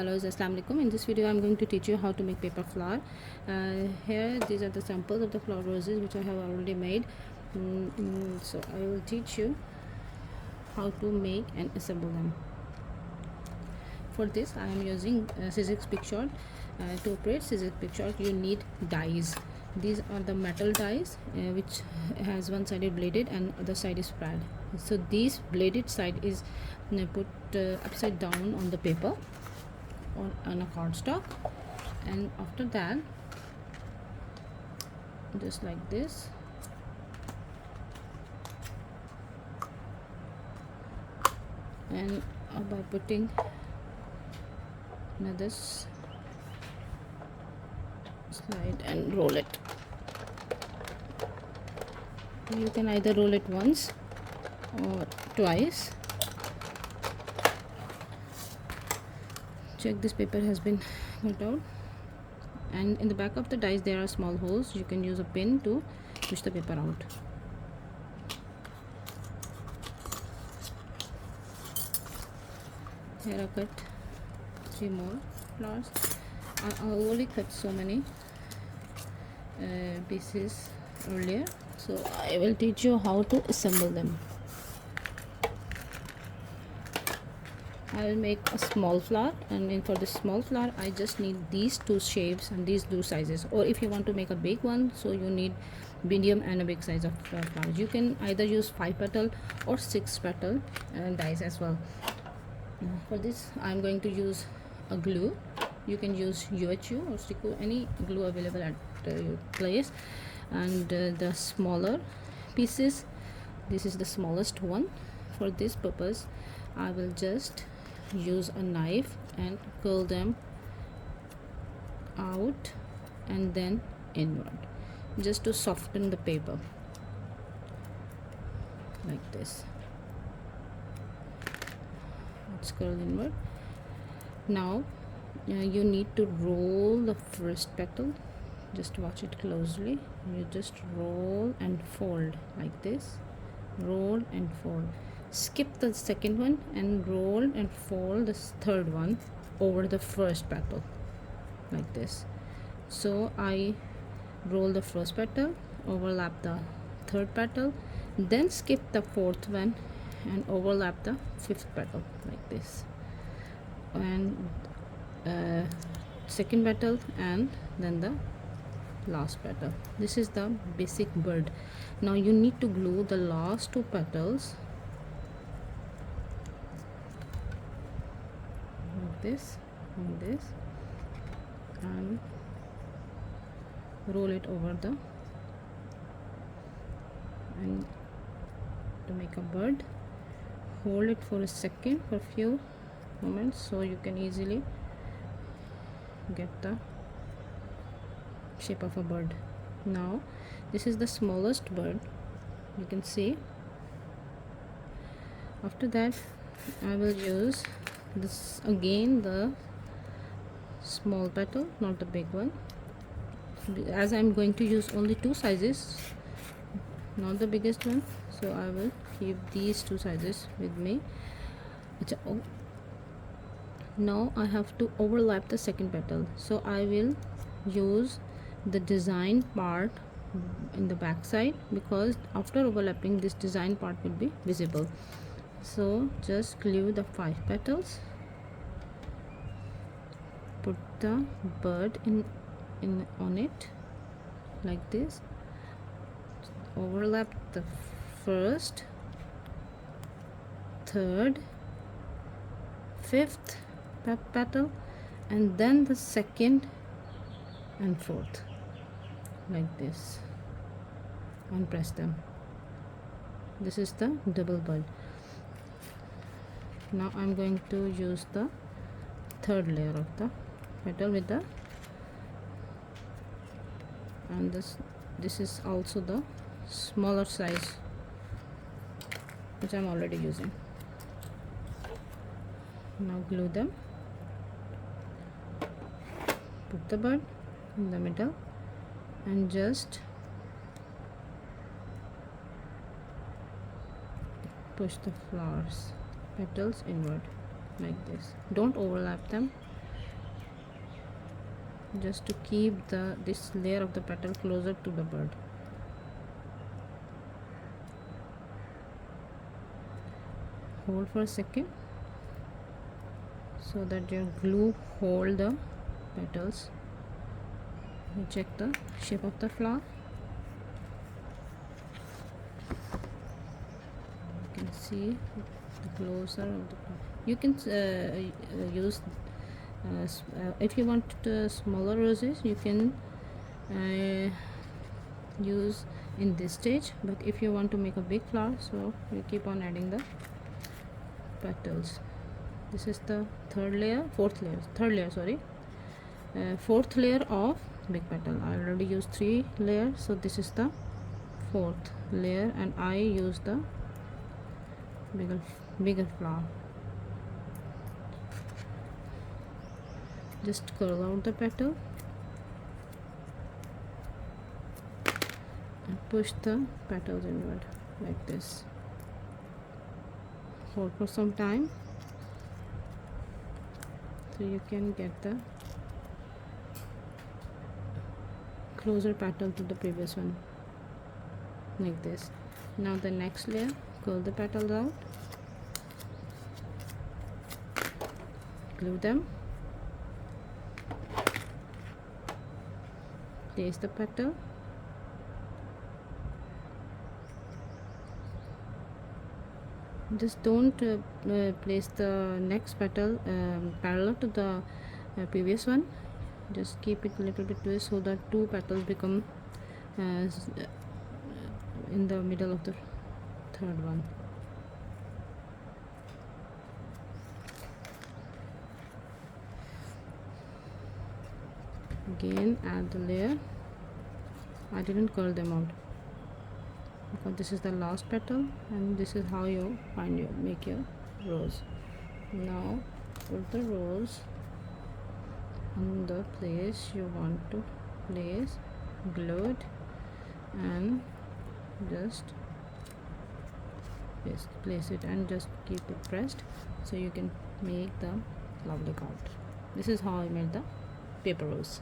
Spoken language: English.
Fellows, Assalamu alaikum. In this video I'm going to teach you how to make paper flower. Here these are the samples of the flower roses which I have already made. So I will teach you how to make and assemble them. For this I am using Sizzix Pickshot. To operate Sizzix Pickshot you need dies. These are the metal dies which has one side is bladed and other side is spread. So this bladed side is put upside down on the paper on a cardstock, and after that just like this and by putting another slide and roll it. You can either roll it once or twice. Check this paper has been cut out, and in the back of the dies there are small holes. You can use a pin to push the paper out. Here I cut 3 more flowers. I only cut so many pieces earlier, so I will teach you how to assemble them. I will make a small flower, and for this small flower I just need these two shapes and these two sizes, or if you want to make a big one, so you need medium and a big size of flowers. You can either use 5 petal or 6 petal dies as well. For this I am going to use a glue. You can use UHU or Stick-O, any glue available at your place. And the smaller pieces, this is the smallest one. For this purpose I will just use a knife and curl them out and then inward, just to soften the paper like this. Let's curl inward. Now you need to roll the first petal. Just watch it closely. You just roll and fold like this, roll and fold. Skip the second one and roll and fold the third one over the first petal like this. So I roll the first petal, overlap the third petal, then skip the fourth one and overlap the fifth petal like this, and second petal and then the last petal. This is the basic bird. Now you need to glue the last 2 petals like this and roll it over the, and to make a bird, hold it for a second, for a few moments, so you can easily get the shape of a bird. Now this is the smallest bird, you can see. After that I will use this again, the small petal, not the big one, as I'm going to use only 2 sizes, not the biggest one, so I will keep these 2 sizes with me. Now I have to overlap the second petal, so I will use the design part in the back side, because after overlapping this design part will be visible. So just glue the 5 petals, put the bird in on it like this, overlap the first, third, fifth petal, and then the second and fourth like this, and press them. This is the double bird. Now I'm going to use the third layer of the petal with the, and this is also the smaller size which I'm already using. Now glue them, put the bird in the middle and just push the flowers petals inward like this. Don't overlap them, just to keep this layer of the petal closer to the bird. Hold for a second so that your glue hold the petals. You check the shape of the flower. You can see the closer of the flower. You can use if you want smaller roses, you can use in this stage, but if you want to make a big flower, so you keep on adding the petals. This is the third layer, fourth layer of big petal. I already used 3 layers, so this is the 4th layer, and I use the bigger flower. Just curl out the petal and push the petals inward like this. Hold for some time so you can get the closer petal to the previous one, like this. Now the next layer, curl the petals out, glue them, place the petal, just don't place the next petal parallel to the previous one. Just keep it a little bit twist so that 2 petals become in the middle of the third one. Again add the layer. I didn't curl them out because this is the last petal, and this is how you make your rose. Now put the rose on the place you want to place, glue it, and just place it and just keep it pressed so you can make the lovely card. This is how I made the paper rose.